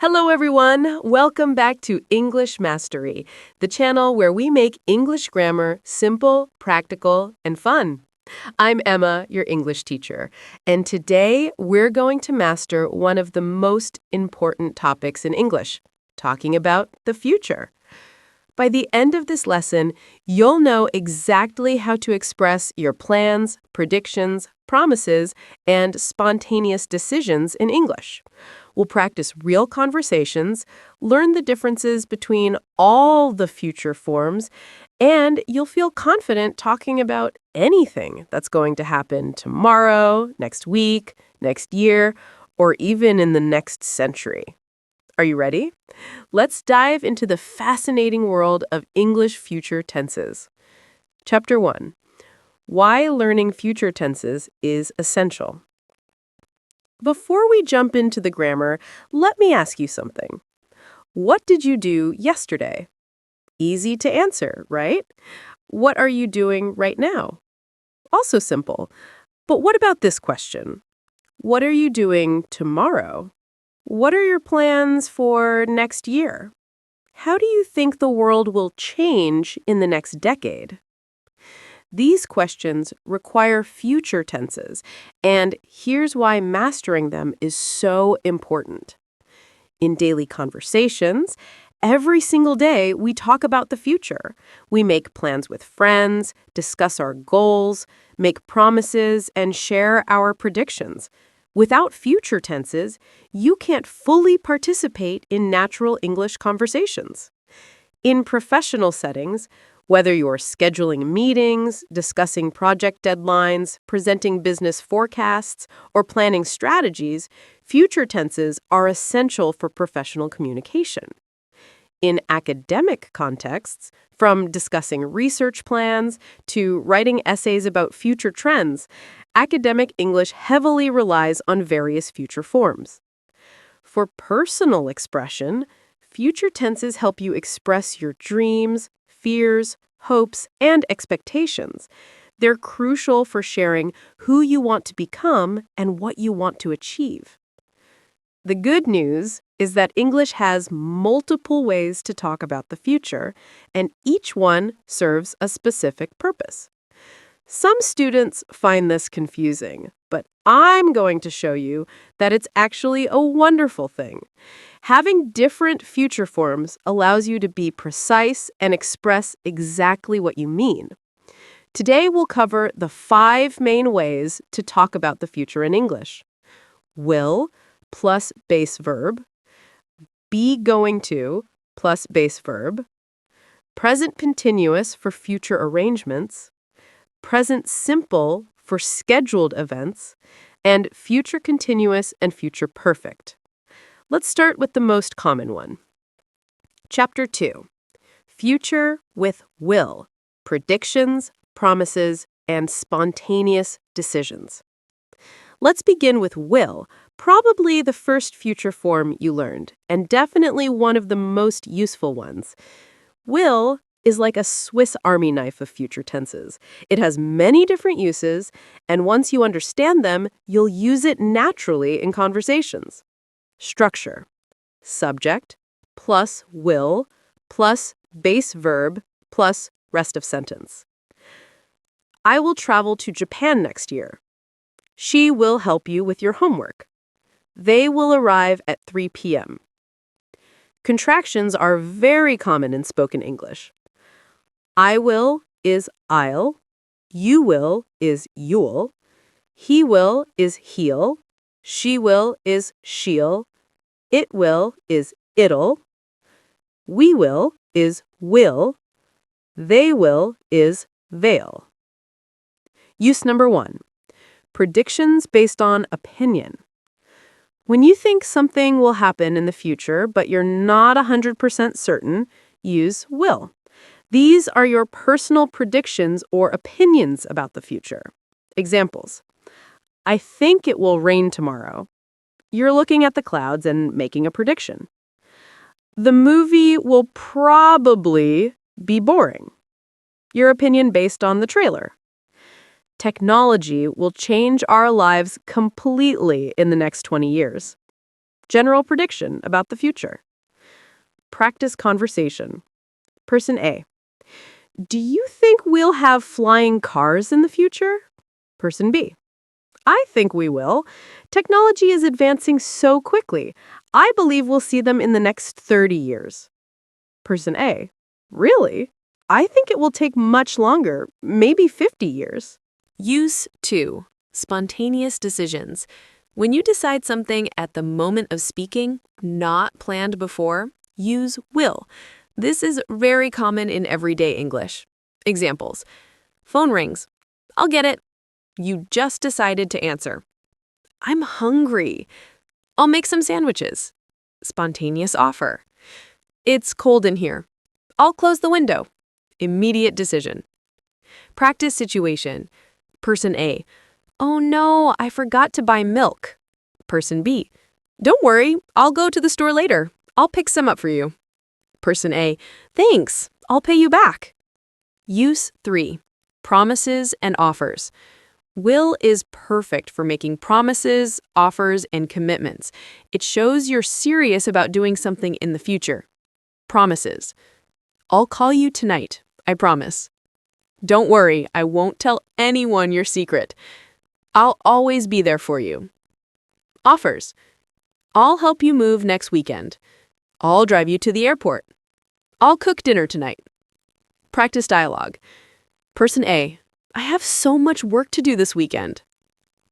Hello, everyone. Welcome back to English Mastery, the channel where we make English grammar simple, practical, and fun. I'm Emma, your English teacher, and today we're going to master one of the most important topics in English, talking about the future. By the end of this lesson, you'll know exactly how to express your plans, predictions, promises, and spontaneous decisions in English. We'll practice real conversations, learn the differences between all the future forms, and you'll feel confident talking about anything that's going to happen tomorrow, next week, next year, or even in the next century. Are you ready? Let's dive into the fascinating world of English future tenses. Chapter 1. Why learning future tenses is essential. Before we jump into the grammar, let me ask you something. What did you do yesterday? Easy to answer, right? What are you doing right now? Also simple. But what about this question? What are you doing tomorrow? What are your plans for next year? How do you think the world will change in the next decade? These questions require future tenses, and here's why mastering them is so important. In daily conversations, every single day we talk about the future. We make plans with friends, discuss our goals, make promises, and share our predictions. Without future tenses, you can't fully participate in natural English conversations. In professional settings, whether you're scheduling meetings, discussing project deadlines, presenting business forecasts, or planning strategies, future tenses are essential for professional communication. In academic contexts, from discussing research plans to writing essays about future trends, academic English heavily relies on various future forms. For personal expression, future tenses help you express your dreams, fears, hopes, and expectations. They're crucial for sharing who you want to become and what you want to achieve. The good news is that English has multiple ways to talk about the future, and each one serves a specific purpose. Some students find this confusing, but I'm going to show you that it's actually a wonderful thing. Having different future forms allows you to be precise and express exactly what you mean. Today we'll cover the 5 main ways to talk about the future in English. Will plus base verb, be going to plus base verb, present continuous for future arrangements, present simple for scheduled events, and future continuous and future perfect. Let's start with the most common one. Chapter 2. Future with will, predictions, promises, and spontaneous decisions. Let's begin with will, probably the first future form you learned, and definitely one of the most useful ones. Will is like a Swiss Army knife of future tenses. It has many different uses, and once you understand them, you'll use it naturally in conversations. Structure: subject plus will plus base verb plus rest of sentence. I will travel to Japan next year. She will help you with your homework. They will arrive at 3 p.m. Contractions are very common in spoken English. I will is I'll, you will is you'll, he will is he'll, she will is she'll, it will is it'll, we will is will, they will is they'll. Use number 1. Predictions based on opinion. When you think something will happen in the future, but you're not 100% certain, use will. These are your personal predictions or opinions about the future. Examples: I think it will rain tomorrow. You're looking at the clouds and making a prediction. The movie will probably be boring. Your opinion based on the trailer. Technology will change our lives completely in the next 20 years. general prediction about the future. Practice conversation. Person A. Do you think we'll have flying cars in the future? Person B. I think we will. Technology is advancing so quickly. I believe we'll see them in the next 30 years. Person A. Really? I think it will take much longer, maybe 50 years. Use 2. Spontaneous decisions. When you decide something at the moment of speaking, not planned before, use will. This is very common in everyday English. Examples. Phone rings. I'll get it. You just decided to answer. I'm hungry. I'll make some sandwiches. Spontaneous offer. It's cold in here. I'll close the window. Immediate decision. Practice situation. Person A. Oh no, I forgot to buy milk. Person B. Don't worry, I'll go to the store later. I'll pick some up for you. Person A. Thanks, I'll pay you back. Use 3. Promises and offers. Will is perfect for making promises, offers, and commitments. It shows you're serious about doing something in the future. Promises. I'll call you tonight, I promise. Don't worry, I won't tell anyone your secret. I'll always be there for you. Offers. I'll help you move next weekend. I'll drive you to the airport. I'll cook dinner tonight. Practice dialogue. Person A. I have so much work to do this weekend.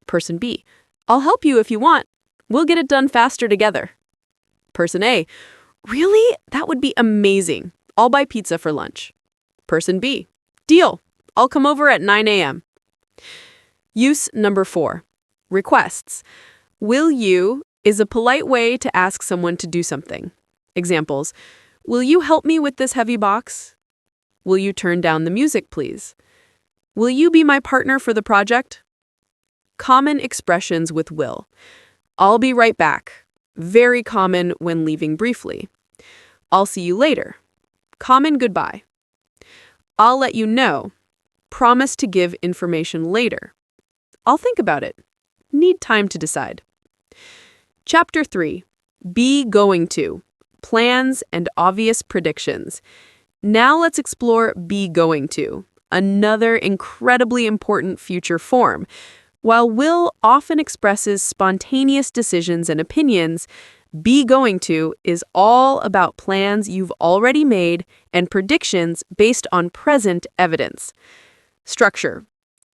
Person B. I'll help you if you want. We'll get it done faster together. Person A. Really? That would be amazing. I'll buy pizza for lunch. Person B. Deal. I'll come over at 9 a.m. Use number 4. Requests. Will you is a polite way to ask someone to do something. Examples. Will you help me with this heavy box? Will you turn down the music, please? Will you be my partner for the project? Common expressions with will. I'll be right back. Very common when leaving briefly. I'll see you later. Common goodbye. I'll let you know. Promise to give information later. I'll think about it. Need time to decide. Chapter 3. Be going to. Plans and obvious predictions. Now let's explore be going to, another incredibly important future form. While will often expresses spontaneous decisions and opinions, be going to is all about plans you've already made and predictions based on present evidence. Structure.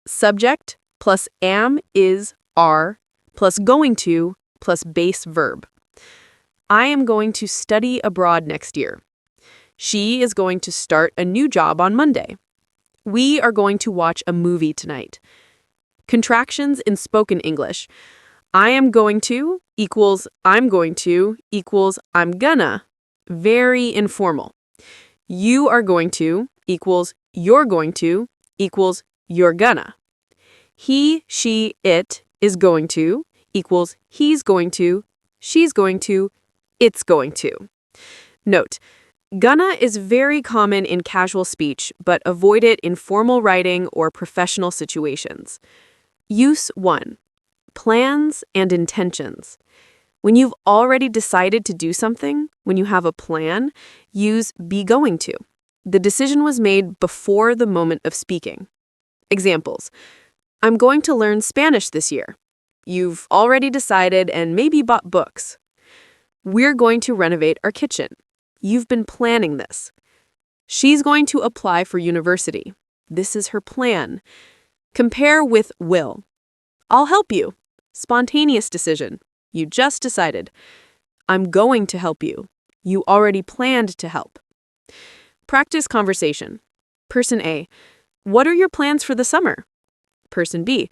Subject plus am, is, are, plus going to, plus base verb. I am going to study abroad next year. She is going to start a new job on Monday. We are going to watch a movie tonight. Contractions in spoken English. I am going to equals I'm going to equals I'm gonna. Very informal. You are going to equals you're going to equals you're gonna. He, she, it is going to equals he's going to, she's going to, it's going to. Note, gonna is very common in casual speech, but avoid it in formal writing or professional situations. Use 1. Plans and intentions. When you've already decided to do something, when you have a plan, use be going to. The decision was made before the moment of speaking. Examples. I'm going to learn Spanish this year. You've already decided and maybe bought books. We're going to renovate our kitchen. You've been planning this. She's going to apply for university. This is her plan. Compare with will. I'll help you. Spontaneous decision. You just decided. I'm going to help you. You already planned to help. Practice conversation. Person A. What are your plans for the summer? Person B.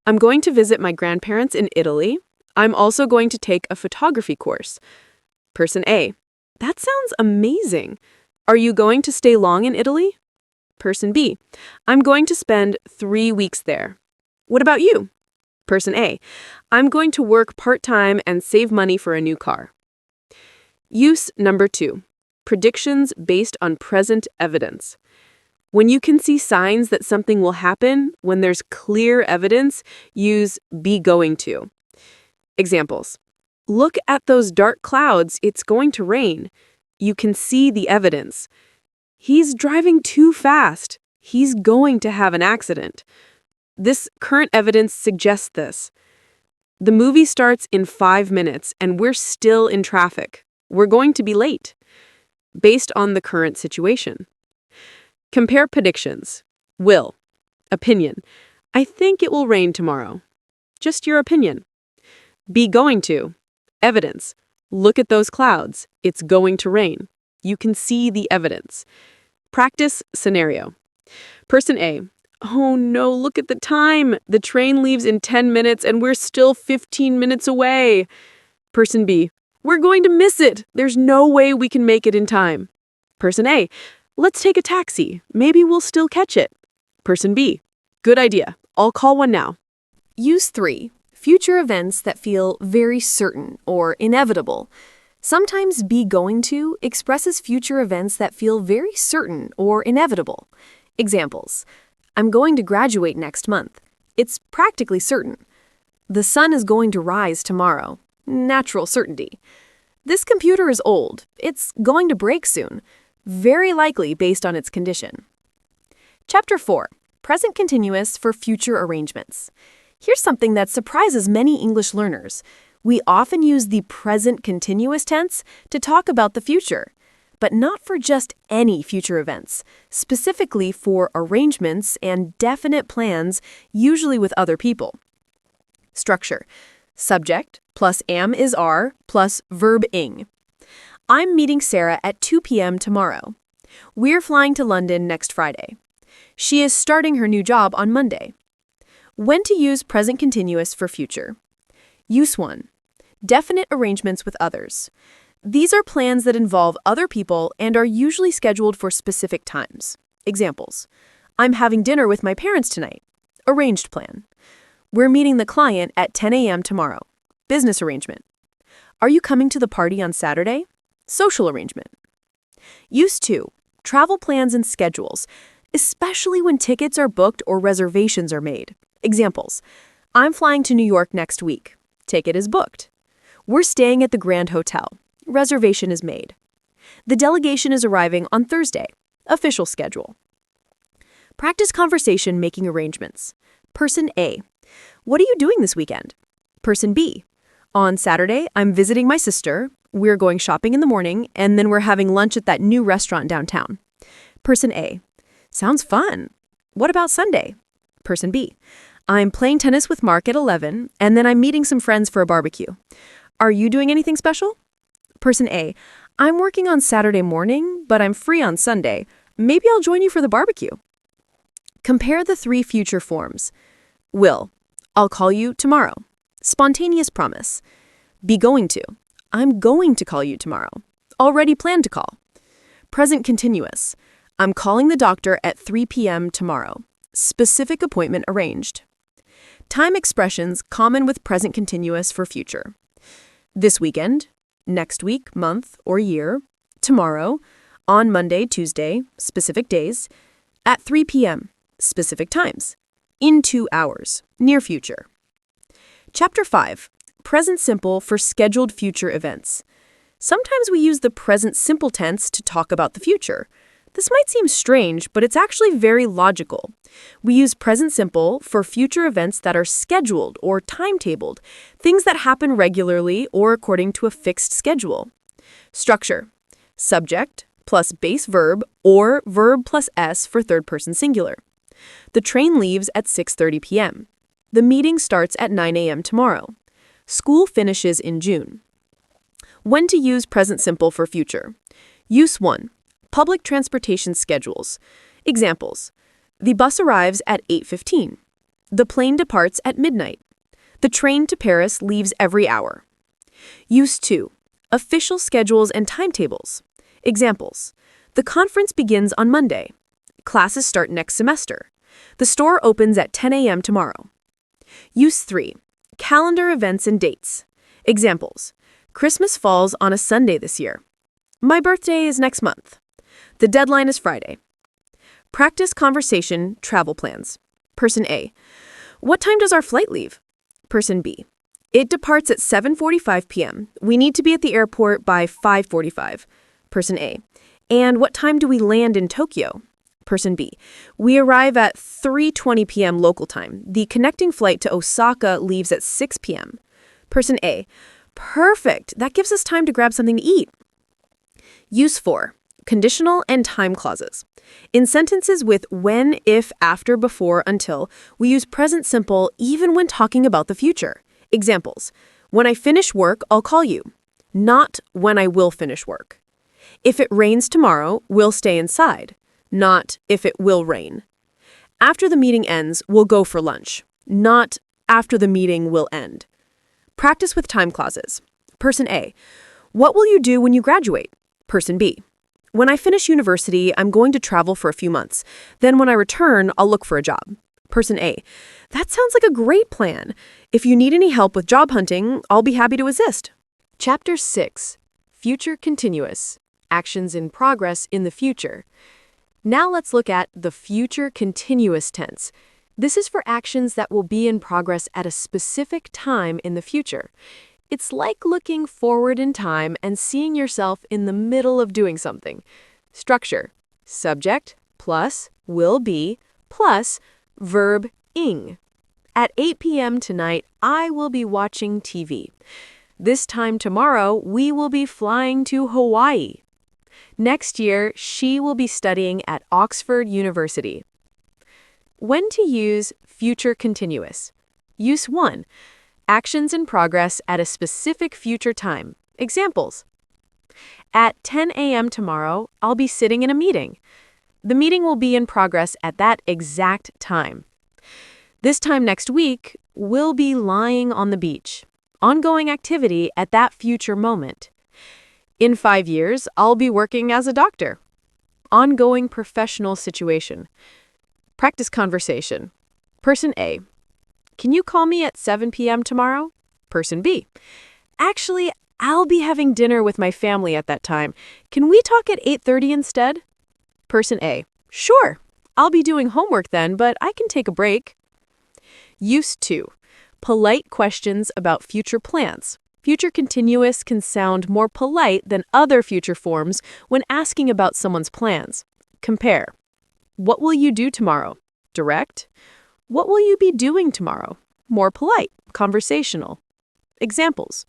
I'm going to visit my grandparents in Italy. I'm also going to take a photography course. Person A. That sounds amazing. Are you going to stay long in Italy? Person B. I'm going to spend 3 weeks there. What about you? Person A. I'm going to work part-time and save money for a new car. Use number 2. Predictions based on present evidence. When you can see signs that something will happen, when there's clear evidence, use be going to. Examples. Look at those dark clouds. It's going to rain. You can see the evidence. He's driving too fast. He's going to have an accident. This current evidence suggests this. The movie starts in 5 minutes and we're still in traffic. We're going to be late. Based on the current situation. Compare predictions. Will. Opinion. I think it will rain tomorrow. Just your opinion. Be going to. Evidence. Look at those clouds. It's going to rain. You can see the evidence. Practice scenario. Person A. Oh no, look at the time. The train leaves in 10 minutes and we're still 15 minutes away. Person B. We're going to miss it. There's no way we can make it in time. Person A. Let's take a taxi. Maybe we'll still catch it. Person B. Good idea. I'll call one now. Use 3. Future events that feel very certain or inevitable. Sometimes be going to expresses future events that feel very certain or inevitable. Examples. I'm going to graduate next month. It's practically certain. The sun is going to rise tomorrow. Natural certainty. This computer is old. It's going to break soon. Very likely based on its condition. Chapter 4. Present continuous for future arrangements. Here's something that surprises many English learners. We often use the present continuous tense to talk about the future, but not for just any future events, specifically for arrangements and definite plans, usually with other people. Structure. Subject plus am is are plus verb ing. I'm meeting Sarah at 2 p.m. tomorrow. We're flying to London next Friday. She is starting her new job on Monday. When to use present continuous for future. Use 1. Definite arrangements with others. These are plans that involve other people and are usually scheduled for specific times. Examples. I'm having dinner with my parents tonight. Arranged plan. We're meeting the client at 10 a.m. tomorrow. Business arrangement. Are you coming to the party on Saturday? Social arrangement. Use 2. Travel plans and schedules, especially when tickets are booked or reservations are made. Examples. I'm flying to New York next week. Ticket is booked. We're staying at the Grand Hotel. Reservation is made. The delegation is arriving on Thursday. Official schedule. Practice conversation making arrangements. Person A. What are you doing this weekend? Person B. On Saturday, I'm visiting my sister. We're going shopping in the morning, and then we're having lunch at that new restaurant downtown. Person A. Sounds fun. What about Sunday? Person B. I'm playing tennis with Mark at 11, and then I'm meeting some friends for a barbecue. Are you doing anything special? Person A. I'm working on Saturday morning, but I'm free on Sunday. Maybe I'll join you for the barbecue. Compare the 3 future forms. Will. I'll call you tomorrow. Spontaneous promise. Be going to. I'm going to call you tomorrow. Already planned to call. Present continuous. I'm calling the doctor at 3 p.m. tomorrow. Specific appointment arranged. Time expressions common with present continuous for future. This weekend, next week, month, or year, tomorrow, on Monday, Tuesday, specific days, at 3 p.m., specific times, in 2 hours, near future. Chapter 5. Present simple for scheduled future events. Sometimes we use the present simple tense to talk about the future. This might seem strange, but it's actually very logical. We use present simple for future events that are scheduled or timetabled, things that happen regularly or according to a fixed schedule. Structure. Subject plus base verb or verb plus s for third person singular. The train leaves at 6:30 p.m. The meeting starts at 9 a.m. tomorrow. School finishes in June. When to use present simple for future. Use 1. Public transportation schedules. Examples. The bus arrives at 8:15. The plane departs at midnight. The train to Paris leaves every hour. Use 2. Official schedules and timetables. Examples. The conference begins on Monday. Classes start next semester. The store opens at 10 a.m. tomorrow. Use 3. Calendar events and dates. Examples. Christmas falls on a Sunday this year. My birthday is next month. The deadline is Friday. Practice conversation travel plans. Person A. What time does our flight leave? Person B. It departs at 7:45 p.m. We need to be at the airport by 5:45. Person A. And what time do we land in Tokyo? Person B. We arrive at 3:20 p.m. local time. The connecting flight to Osaka leaves at 6 p.m. Person A. Perfect. That gives us time to grab something to eat. Use 4. Conditional and time clauses. In sentences with when, if, after, before, until, we use present simple even when talking about the future. Examples. When I finish work, I'll call you. Not when I will finish work. If it rains tomorrow, we'll stay inside. Not if it will rain. After the meeting ends, we'll go for lunch. Not after the meeting will end. Practice with time clauses. Person A. What will you do when you graduate? Person B. When I finish university, I'm going to travel for a few months. Then when I return, I'll look for a job. Person A. That sounds like a great plan. If you need any help with job hunting, I'll be happy to assist. Chapter 6. Future Continuous. Actions in progress in the future. Now let's look at the future continuous tense. This is for actions that will be in progress at a specific time in the future. It's like looking forward in time and seeing yourself in the middle of doing something. Structure. Subject plus will be plus verb ing. At 8 p.m. tonight, I will be watching TV. This time tomorrow, we will be flying to Hawaii. Next year, she will be studying at Oxford University. When to use future continuous. Use 1. Actions in progress at a specific future time. Examples. At 10 a.m. tomorrow, I'll be sitting in a meeting. The meeting will be in progress at that exact time. This time next week, we'll be lying on the beach. Ongoing activity at that future moment. In 5 years, I'll be working as a doctor. Ongoing professional situation. Practice conversation. Person A. Can you call me at 7 p.m. tomorrow? Person B. Actually, I'll be having dinner with my family at that time. Can we talk at 8:30 instead? Person A. Sure. I'll be doing homework then, but I can take a break. Use 2. Polite questions about future plans. Future continuous can sound more polite than other future forms when asking about someone's plans. Compare. What will you do tomorrow? Direct. What will you be doing tomorrow? More polite, conversational. Examples.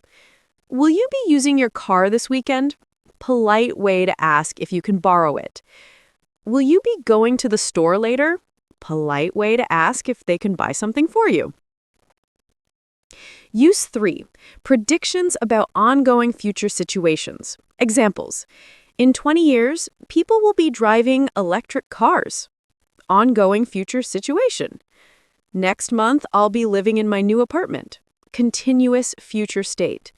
Will you be using your car this weekend? Polite way to ask if you can borrow it. Will you be going to the store later? Polite way to ask if they can buy something for you. Use 3. Predictions about ongoing future situations. Examples. In 20 years, people will be driving electric cars. Ongoing future situation. Next month, I'll be living in my new apartment. Continuous future state.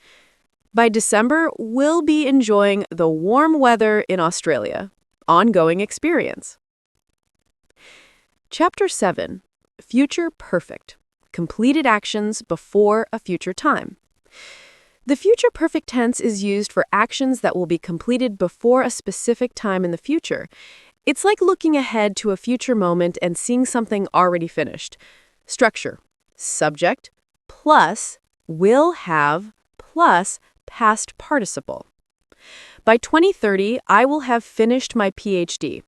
By December, we'll be enjoying the warm weather in Australia. Ongoing experience. Chapter 7. Future perfect. Completed actions before a future time. The future perfect tense is used for actions that will be completed before a specific time in the future. It's like looking ahead to a future moment and seeing something already finished. Structure. Subject plus will have plus past participle. By 2030, I will have finished my PhD.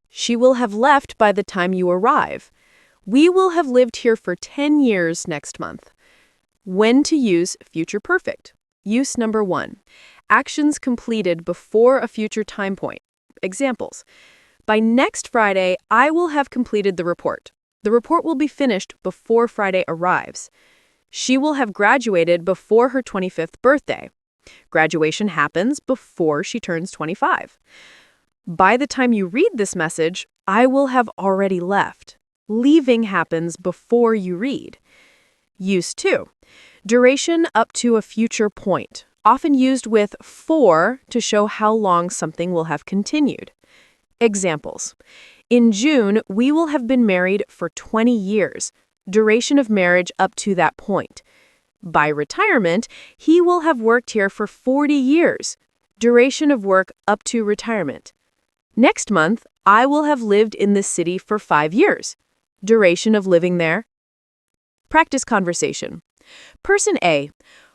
She will have left by the time you arrive. We will have lived here for 10 years next month. When to use future perfect. Use number 1. Actions completed before a future time point. Examples. By next Friday, I will have completed the report. The report will be finished before Friday arrives. She will have graduated before her 25th birthday. Graduation happens before she turns 25. By the time you read this message, I will have already left. Leaving happens before you read. Use 2. Duration up to a future point, often used with for to show how long something will have continued. Examples. In June, we will have been married for 20 years. Duration of marriage up to that point. By retirement, he will have worked here for 40 years. Duration of work up to retirement. Next month, I will have lived in this city for 5 years. Duration of living there. Practice conversation. Person A,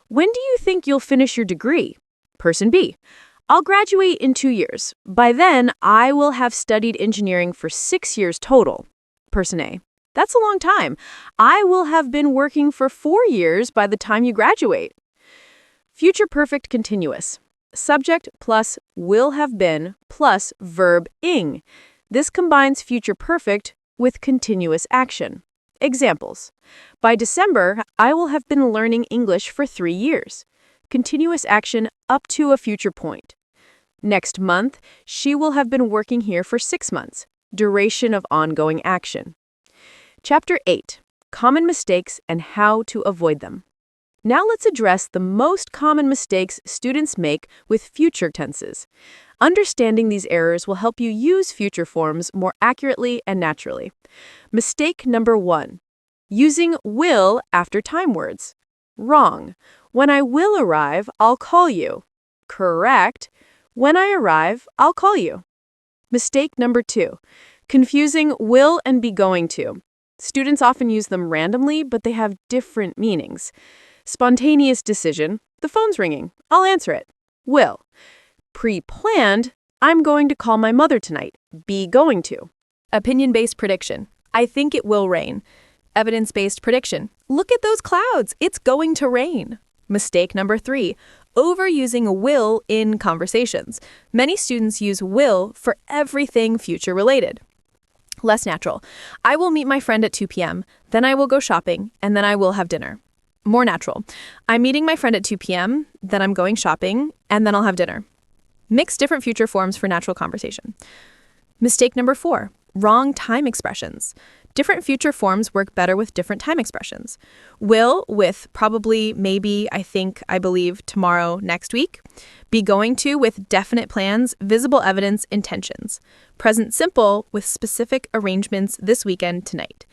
when do you think you'll finish your degree? Person B, I'll graduate in 2 years. By then, I will have studied engineering for 6 years total. Person A, that's a long time. I will have been working for 4 years by the time you graduate. Future perfect continuous. Subject plus will have been plus verb ing. This combines future perfect with continuous action. Examples. By December, I will have been learning English for 3 years. Continuous action up to a future point. Next month, she will have been working here for 6 months. Duration of ongoing action. Chapter 8. Common mistakes and how to avoid them. Now let's address the most common mistakes students make with future tenses. Understanding these errors will help you use future forms more accurately and naturally. Mistake number 1. Using will after time words. Wrong. When I will arrive, I'll call you. Correct. When I arrive, I'll call you. Mistake number 2. Confusing will and be going to. Students often use them randomly, but they have different meanings. Spontaneous decision, the phone's ringing, I'll answer it. Will. Pre-planned, I'm going to call my mother tonight. Be going to. Opinion-based prediction, I think it will rain. Evidence-based prediction, look at those clouds, it's going to rain. Mistake number 3, overusing will in conversations. Many students use will for everything future-related. Less natural, I will meet my friend at 2 p.m., then I will go shopping, and then I will have dinner. More natural, I'm meeting my friend at 2 p.m., then I'm going shopping, and then I'll have dinner. Mix different future forms for natural conversation. Mistake number 4, wrong time expressions. Different future forms work better with different time expressions. Will with probably, maybe, I think, I believe, tomorrow, next week. Be going to with definite plans, visible evidence, intentions. Present simple with specific arrangements this weekend, tonight.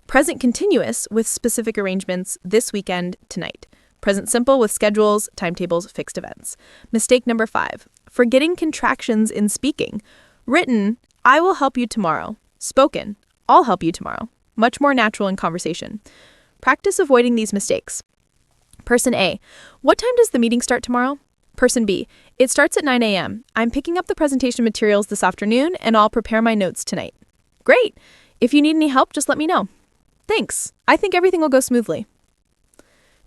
Present continuous with specific arrangements this weekend, tonight. Present simple with schedules, timetables, fixed events. Mistake number 5, forgetting contractions in speaking. Written, I will help you tomorrow. Spoken, I'll help you tomorrow. Much more natural in conversation. Practice avoiding these mistakes. Person A, what time does the meeting start tomorrow? Person B, it starts at 9 a.m. I'm picking up the presentation materials this afternoon and I'll prepare my notes tonight. Great. If you need any help, just let me know. Thanks. I think everything will go smoothly.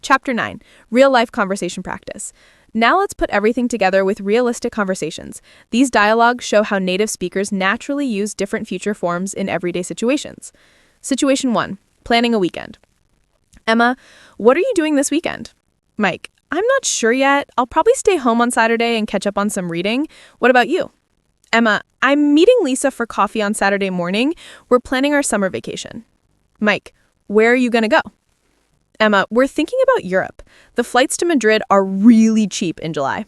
Chapter 9. Real-life conversation practice. Now let's put everything together with realistic conversations. These dialogues show how native speakers naturally use different future forms in everyday situations. Situation 1. Planning a weekend. Emma, what are you doing this weekend? Mike, I'm not sure yet. I'll probably stay home on Saturday and catch up on some reading. What about you? Emma, I'm meeting Lisa for coffee on Saturday morning. We're planning our summer vacation. Mike, where are you going to go? Emma, we're thinking about Europe. The flights to Madrid are really cheap in July.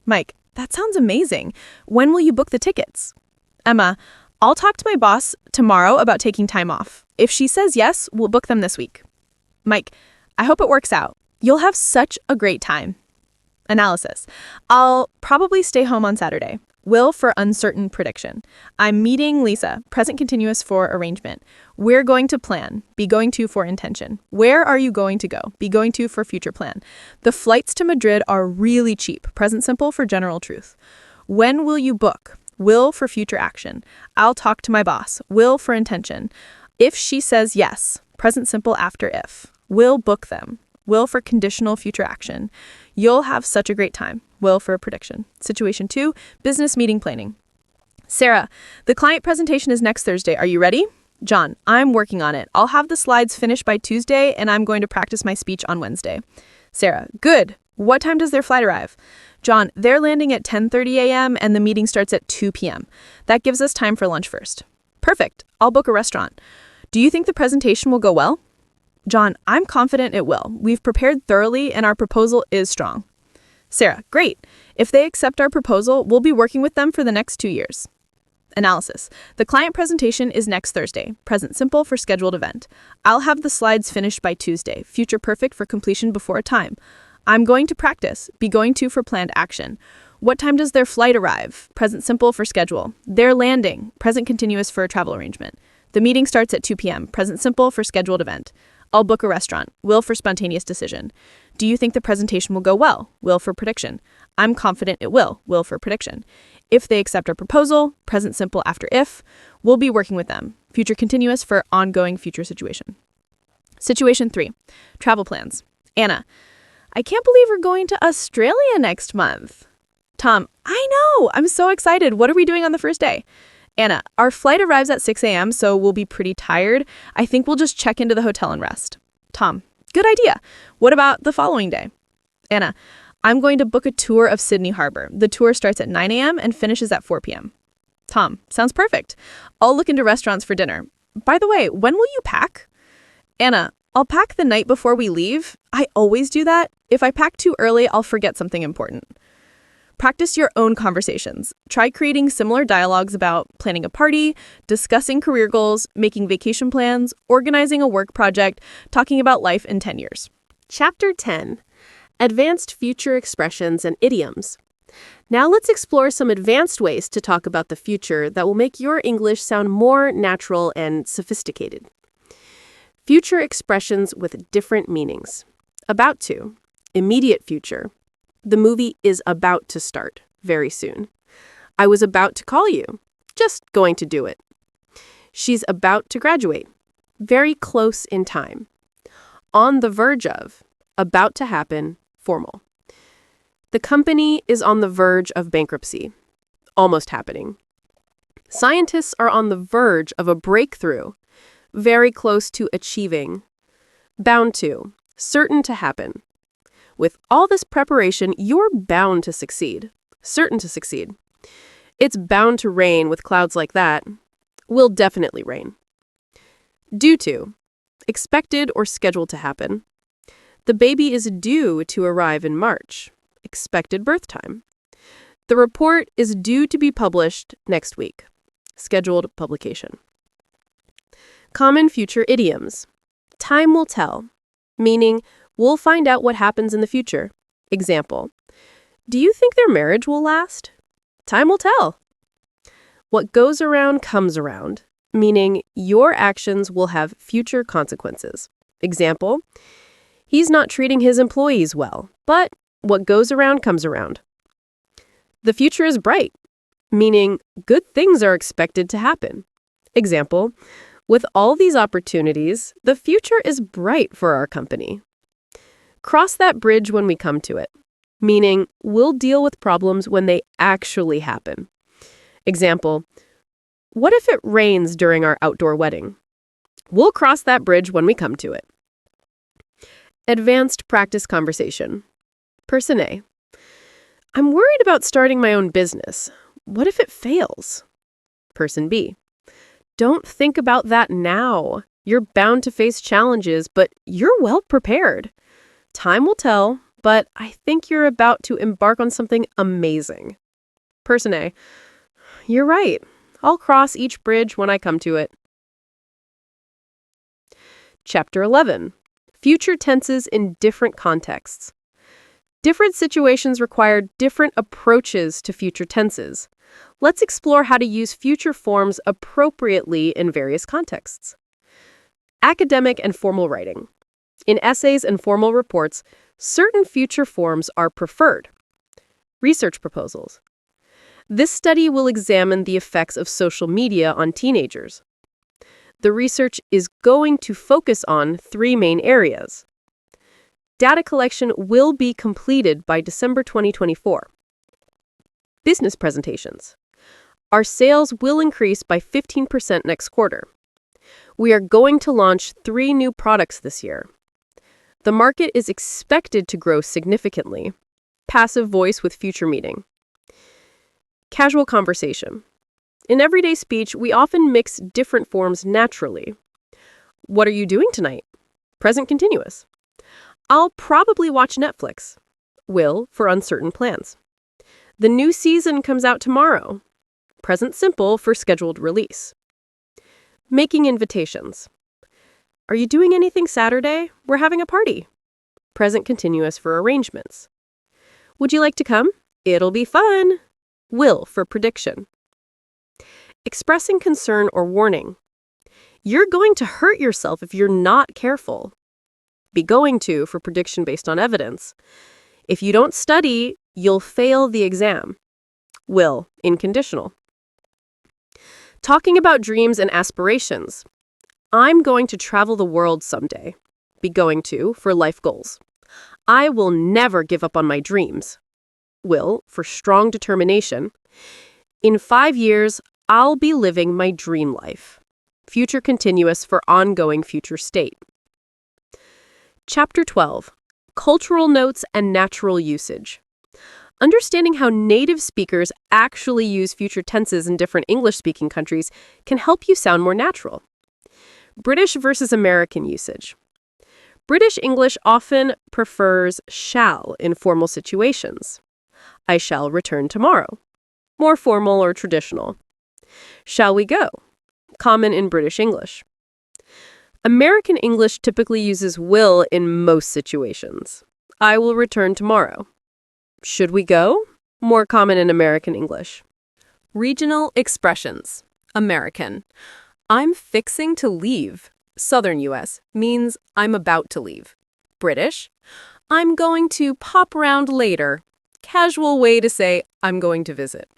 Mike, that sounds amazing. When will you book the tickets? Emma, I'll talk to my boss tomorrow about taking time off. If she says yes, we'll book them this week. Mike, I hope it works out. You'll have such a great time. Analysis. I'll probably stay home on Saturday. Will for uncertain prediction. I'm meeting Lisa, present continuous for arrangement. We're going to plan, be going to for intention. Where are you going to go? Be going to for future plan. The flights to Madrid are really cheap, present simple for general truth. When will you book? Will for future action. I'll talk to my boss. Will for intention. If she says yes, present simple after if. Will book them. Will for conditional future action. You'll have such a great time. Will for a prediction. Situation 2, business meeting planning. Sarah, the client presentation is next Thursday. Are you ready? John, I'm working on it. I'll have the slides finished by Tuesday and I'm going to practice my speech on Wednesday. Sarah, good. What time does their flight arrive? John, they're landing at 10:30 a.m. and the meeting starts at 2 p.m. That gives us time for lunch first. Perfect. I'll book a restaurant. Do you think the presentation will go well? John, I'm confident it will. We've prepared thoroughly and our proposal is strong. Sarah, great. If they accept our proposal, we'll be working with them for the next 2 years. Analysis. The client presentation is next Thursday. Present simple for scheduled event. I'll have the slides finished by Tuesday. Future perfect for completion before a time. I'm going to practice. Be going to for planned action. What time does their flight arrive? Present simple for schedule. They're landing. Present continuous for a travel arrangement. The meeting starts at 2 p.m. Present simple for scheduled event. I'll book a restaurant. Will for spontaneous decision. Do you think the presentation will go well? Will for prediction. I'm confident it will. Will for prediction. If they accept our proposal, present simple after if, we'll be working with them. Future continuous for ongoing future situation. Situation 3. Travel plans. Anna, I can't believe we're going to Australia next month. Tom, I know. I'm so excited. What are we doing on the first day? Anna, our flight arrives at 6 a.m., so we'll be pretty tired. I think we'll just check into the hotel and rest. Tom, good idea. What about the following day? Anna, I'm going to book a tour of Sydney Harbor. The tour starts at 9 a.m. and finishes at 4 p.m. Tom, sounds perfect. I'll look into restaurants for dinner. By the way, when will you pack? Anna, I'll pack the night before we leave. I always do that. If I pack too early, I'll forget something important. Practice your own conversations. Try creating similar dialogues about planning a party, discussing career goals, making vacation plans, organizing a work project, talking about life in 10 years. Chapter 10. Advanced Future Expressions and Idioms. Now let's explore some advanced ways to talk about the future that will make your English sound more natural and sophisticated. Future expressions with different meanings. About to. Immediate future. The movie is about to start very soon. I was about to call you. Just going to do it. She's about to graduate. Very close in time. On the verge of. About to happen. Formal. The company is on the verge of bankruptcy. Almost happening. Scientists are on the verge of a breakthrough. Very close to achieving. Bound to. Certain to happen. With all this preparation, you're bound to succeed. Certain to succeed. It's bound to rain with clouds like that. Will definitely rain. Due to. Expected or scheduled to happen. The baby is due to arrive in March. Expected birth time. The report is due to be published next week. Scheduled publication. Common future idioms. Time will tell. Meaning, we'll find out what happens in the future. Example, do you think their marriage will last? Time will tell. What goes around comes around, meaning your actions will have future consequences. Example, he's not treating his employees well, but what goes around comes around. The future is bright, meaning good things are expected to happen. Example, with all these opportunities, the future is bright for our company. Cross that bridge when we come to it, meaning we'll deal with problems when they actually happen. Example, what if it rains during our outdoor wedding? We'll cross that bridge when we come to it. Advanced practice conversation. Person A. I'm worried about starting my own business. What if it fails? Person B. Don't think about that now. You're bound to face challenges, but you're well prepared. Time will tell, but I think you're about to embark on something amazing. Person A. You're right. I'll cross each bridge when I come to it. Chapter 11. Future tenses in different contexts. Different situations require different approaches to future tenses. Let's explore how to use future forms appropriately in various contexts. Academic and formal writing. In essays and formal reports, certain future forms are preferred. Research proposals. This study will examine the effects of social media on teenagers. The research is going to focus on 3 main areas. Data collection will be completed by December 2024. Business presentations. Our sales will increase by 15% next quarter. We are going to launch 3 new products this year. The market is expected to grow significantly. Passive voice with future meaning. Casual conversation. In everyday speech, we often mix different forms naturally. What are you doing tonight? Present continuous. I'll probably watch Netflix. Will for uncertain plans. The new season comes out tomorrow. Present simple for scheduled release. Making invitations. Are you doing anything Saturday? We're having a party. Present continuous for arrangements. Would you like to come? It'll be fun. Will for prediction. Expressing concern or warning. You're going to hurt yourself if you're not careful. be going to for prediction based on evidence. If you don't study, you'll fail the exam. Will, in conditional. Talking about dreams and aspirations. I'm going to travel the world someday. Be going to for life goals. I will never give up on my dreams. Will, for strong determination. In 5 years, I'll be living my dream life. Future continuous for ongoing future state. Chapter 12. Cultural notes and natural usage. Understanding how native speakers actually use future tenses in different English-speaking countries can help you sound more natural. British versus American usage. British English often prefers shall in formal situations. I shall return tomorrow. More formal or traditional. Shall we go? Common in British English. American English typically uses will in most situations. I will return tomorrow. Should we go? More common in American English. Regional expressions. American. I'm fixing to leave. Southern U.S. means I'm about to leave. British. I'm going to pop around later. Casual way to say I'm going to visit.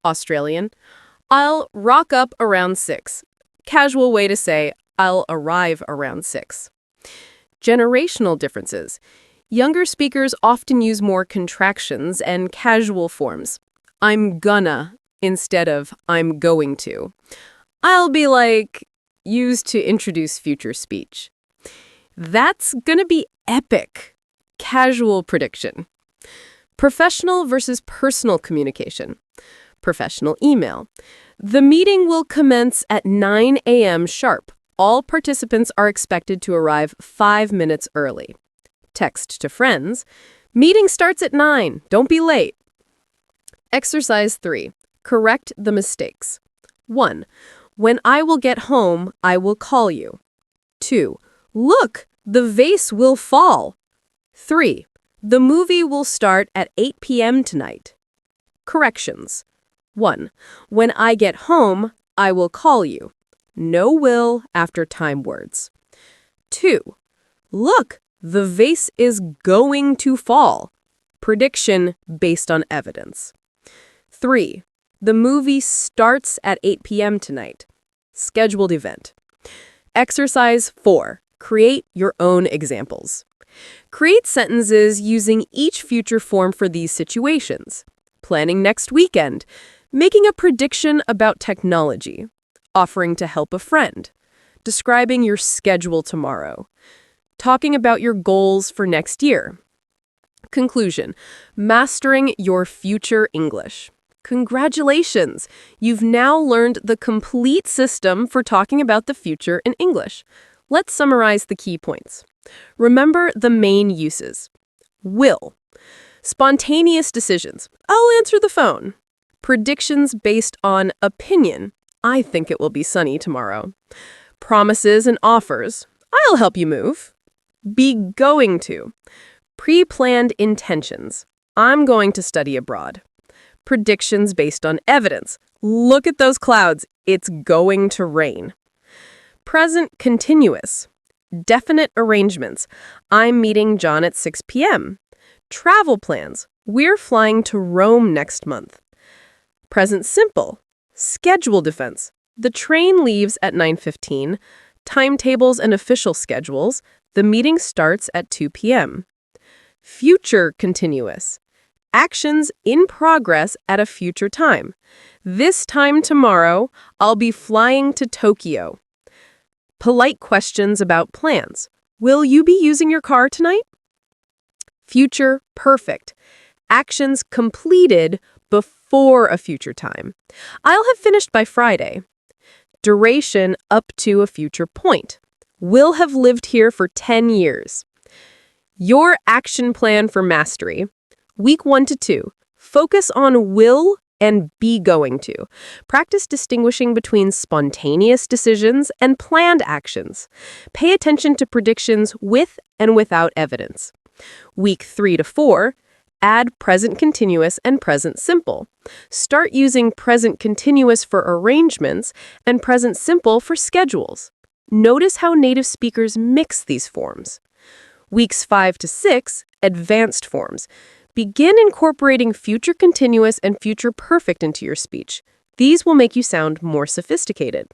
Australian. I'll rock up around 6. Casual way to say I'll arrive around 6. Generational differences. Younger speakers often use more contractions and casual forms. I'm gonna instead of I'm going to. I'll be like, used to introduce future speech. That's gonna be epic. Casual prediction. Professional versus personal communication. Professional email. The meeting will commence at 9 a.m. sharp. All participants are expected to arrive 5 minutes early. Text to friends. Meeting starts at 9. Don't be late. Exercise 3. Correct the mistakes. 1. When I will get home, I will call you. 2. Look, the vase will fall. 3. The movie will start at 8 p.m. tonight. Corrections. 1. When I get home, I will call you. No will after time words. 2. Look, the vase is going to fall. Prediction based on evidence. 3. The movie starts at 8 p.m. tonight. Scheduled event. Exercise 4. Create your own examples. Create sentences using each future form for these situations. Planning next weekend. Making a prediction about technology. Offering to help a friend. Describing your schedule tomorrow. Talking about your goals for next year. Conclusion. Mastering your future English. Congratulations! You've now learned the complete system for talking about the future in English. Let's summarize the key points. Remember the main uses. Will. Spontaneous decisions. I'll answer the phone. Predictions based on opinion. I think it will be sunny tomorrow. Promises and offers. I'll help you move. Be going to. Pre-planned intentions. I'm going to study abroad. Predictions based on evidence. Look at those clouds. It's going to rain. Present continuous. Definite arrangements. I'm meeting John at 6 p.m. Travel plans. We're flying to Rome next month. Present simple. Schedule defense. The train leaves at 9:15. Timetables and official schedules. The meeting starts at 2 p.m. Future continuous. Actions in progress at a future time. This time tomorrow, I'll be flying to Tokyo. Polite questions about plans. Will you be using your car tonight? Future perfect. Actions completed before a future time. I'll have finished by Friday. Duration up to a future point. Will have lived here for 10 years. Your action plan for mastery. Week 1 to 2. Focus on will and be going to. Practice distinguishing between spontaneous decisions and planned actions. Pay attention to predictions with and without evidence. Week 3 to 4. Add present continuous and present simple. Start using present continuous for arrangements and present simple for schedules. Notice how native speakers mix these forms. Weeks 5 to 6, advanced forms. Begin incorporating future continuous and future perfect into your speech. These will make you sound more sophisticated.